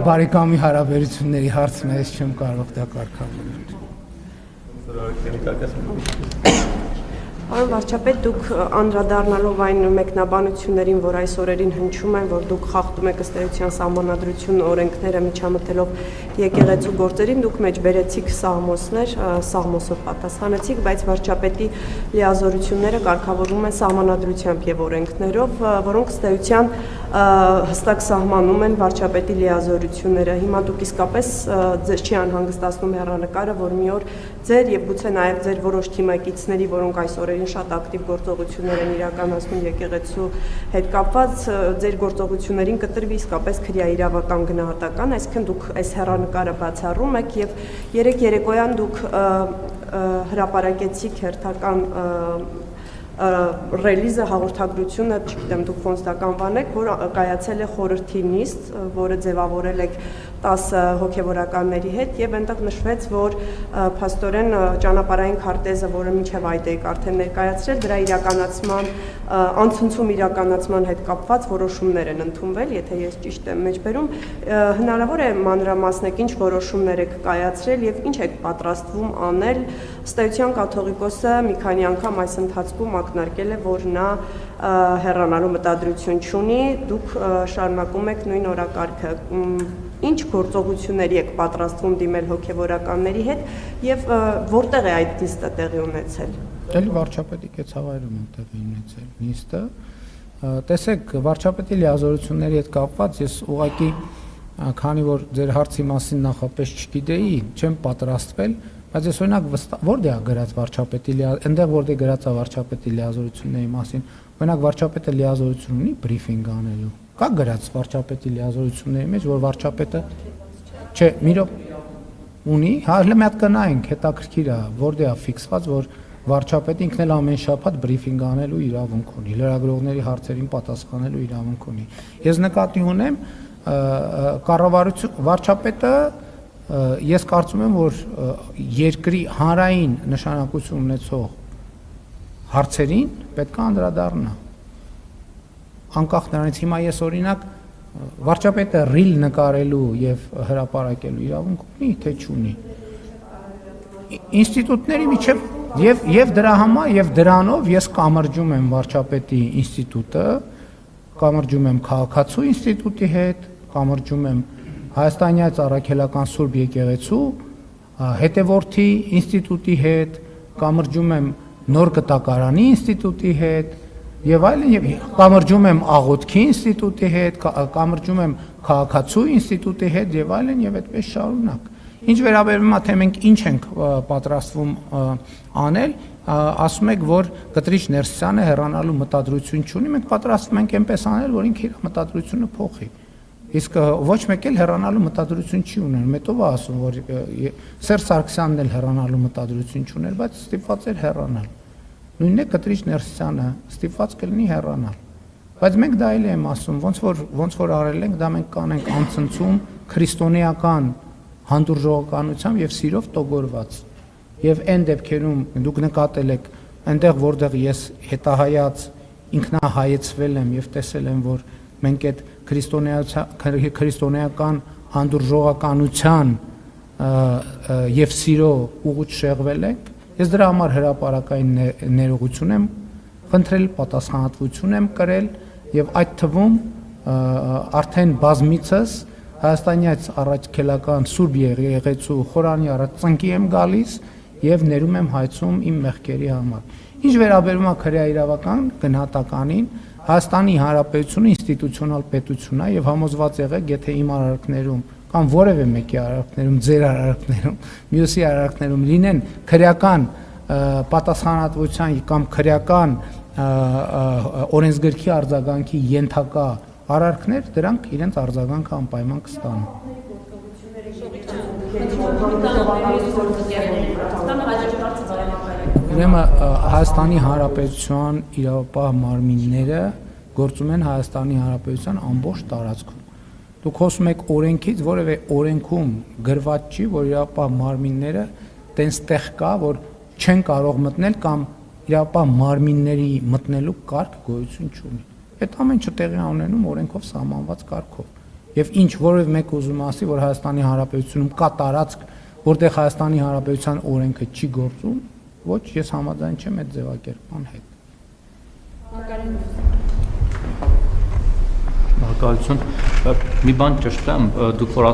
բարեկամի հարաբերությունների հարցն է, ես չեմ կարող դա կարգավորել։ Պարոն վարչապետ, դուք անդրադառնալով այն մեկնաբանություններին, որ այս օրերին հնչում են, որ դուք խախտում եք ըստ էության սահմանադրություն օրենքները միջամտելով եկեղեցու գործերին, դուք մեջ բերեցիք սաղմոսներ, սաղմոսով պատասխանեցիք, բայց վարչապետի լիազորությունները կարգավորվում են սահմանադրությամբ եւ օրենքներով, որոնք ըստ էության հստակ սահմանում են վարչապետի լիազորությունները։ Հիմա դուք իսկապես ձեզ չի անհանգստացնում հեռանկարը, որ մի օր ձեր եւ գուցե նաեւ ձեր որոշ թիմակիցների, որոնք այս օրերին շատ ակտիվ գործողություններ են իրականացնում եկեղեցու հետ կապված, ձեր գործողություններին կտրվի իսկապես քրեաիրավական գնահատական, այսինքն դուք այս հեռանկարը բացառում եք եւ երեք երեկոյան դուք հրապարակեցիք հերթական ռելիզը, հաղորդագրությունը, չգիտեմ դուք ոնց դա կանվանեք, որ կայացել է խորհրդի նիստ, որը ձևավորել եք 10 հոգևորականների հետ եւ այնտեղ նշվեց, որ փաստորեն ճանապարհային քարտեզը, որը մինչեւ այդ եք արդեն ներկայացրել, դրա իրականացման անցնցում իրականացման հետ կապված որոշումներ են ընդունվել, եթե ես ճիշտ եմ մեջբերում, հնարավոր է մանրամասնեք ինչ որոշումներ եք կայացրել եւ ինչ եք պատրաստվում անել, ըստ էության կաթողիկոսը մի քանի անգամ այս ընթացքում ակնարկել է, որ նա հեռանալու մտադրություն չունի, դուք շարունակում եք նույն օրակարգը, ինչ գործողությունների եք պատրաստվում դիմել հոգևորականների հետ եւ որտեղ է այդ նիստը տեղի ունեցել։ Էլի վարչապետի կեցավայրում են տեղի ունեցել նիստը։ Տեսեք, վարչապետի լիազորությունների հետ կապված ես ուղղակի քանի որ ձեր հարցի մասին նախապես չգիտեի, չեմ պատրաստվել, բայց ես օրինակ որտեղ է գրած վարչապետի այնտեղ որտեղ գրած է վարչապետի լիազորությունների մասին, օրինակ վարչապետը լիազորություն ունի բրիֆինգ անելու։ Կա գրած վարչապետի լիազորությունների մեջ, որ վարչապետը չէ, մի ունի, հələ մի հատ կնայենք, հետաքրքիր է, որտեղ է ֆիքսված, որ վարչապետը ինքն էլ ամեն շաբաթ բրիֆինգ անելու իրավունք ունի, լրագրողների հարցերին պատասխանելու իրավունք ունի։ Ես նկատի ունեմ, կառավարություն վարչապետը ես կարծում եմ, որ երկրի հանրային նշանակություն ունեցող հարցերին պետք է անդրադառնա։ Անկախ նրանից հիմա ես օրինակ վարչապետը ռիլ նկարելու եւ հրապարակելու իրավունք ունի, թե չունի։ Ինստիտուտների միջև եւ դրա համար եւ դրանով ես կամրջում եմ վարչապետի ինստիտուտը, կամրջում եմ քաղաքացու ինստիտուտի հետ, կամրջում եմ Հայաստանյաց առաքելական Սուրբ եկեղեցու հետևորդի ինստիտուտի հետ, կամրջում եմ նոր կտակարանի ինստիտուտի հետ եւ այլն եւ կամրջում եմ աղոթքի ինստիտուտի հետ, կամրջում եմ քաղաքացու ինստիտուտի հետ եւ այլն եւ այդպես շարունակ։ Ինչ վերաբերում է թե մենք ինչ ենք պատրաստվում անել, ասում եք, որ Կտրիչ Ներսյանը հեռանալու մտադրություն չունի, մենք պատրաստվում ենք այնպես անել, որ ինքը իր մտադրությունը փոխի։ Իսկ ոչ մեկ էլ հեռանալու մտադրություն չի ուներ, մետով է ասում, որ Սերժ Սարգսյանն էլ հեռանալու մտադրություն չուներ, բայց ստիպված էր հեռանալ։ Նույնն է Կտրիչ Ներսյանը ստիպված կլինի հեռանալ։ Բայց մենք դա էլ եմ ասում, ոնց որ արել ենք, դա մենք կանենք անցնցում քրիստոնեական հանդուրժողականությամբ եւ սիրով տոգորված։ Եվ այն դեպքերում դուք նկատել եք, այնտեղ որտեղ ես հետահայաց ինքնահայեցվել եմ եւ տեսել եմ, որ մենք այդ քրիստոնեական հանդուրժողականության եւ սիրո ուղուց շեղվել ենք, ես դրա համար հրապարակային ներողություն եմ խնդրել, պատասխանատվություն եմ կրել եւ այդ թվում արդեն բազմիցս Հայաստանյաց առաքելական Սուրբ եկեղեցու խորանի առաջ ծնկի եմ գալիս եւ ներում եմ հայցում իմ մեղքերի համար։ Ինչ վերաբերում է քրեաիրավական գնահատականին, Հայաստանի Հանրապետությունը ինստիտուցիոնալ պետություն է եւ համոզված եղեք, եթե իմ արարքներում կամ որևէ մեկի արարքներում, ձեր արարքներում, մյուսի արարքներում լինեն քրեական պատասխանատվության կամ քրեական օրենսգրքի արձագանքի ենթակա արարքներ, դրանք իրենց արձագանքը անպայման կստանան։ Ուրեմն Հայաստանի Հանրապետության իրավապահ մարմինները գործում են Հայաստանի Հանրապետության ամբողջ տարածքում։ Դուք խոսում եք օրենքից, որևէ օրենքում գրված չի, որ իրավապահ մարմինները տենստեղ կա, որ չեն կարող մտնել կամ իրավապահ մարմինների մտնելու կարգ գոյություն չունի։ Այդ ամեն ինչը տեղի ունենում օրենքով սահմանված կարգով։ եւ ինչ որևէ մեկ ուզում ասի, որ Հայաստանի Հանրապետությունում կա տարածք, որտեղ Հայաստանի Հանրապետության օրենքը չի գործում, ոչ, ես համաձայն չեմ այդ ձևակերպման հետ։ Շնորհակալություն։ Մի բան ճշտեմ, դուք որ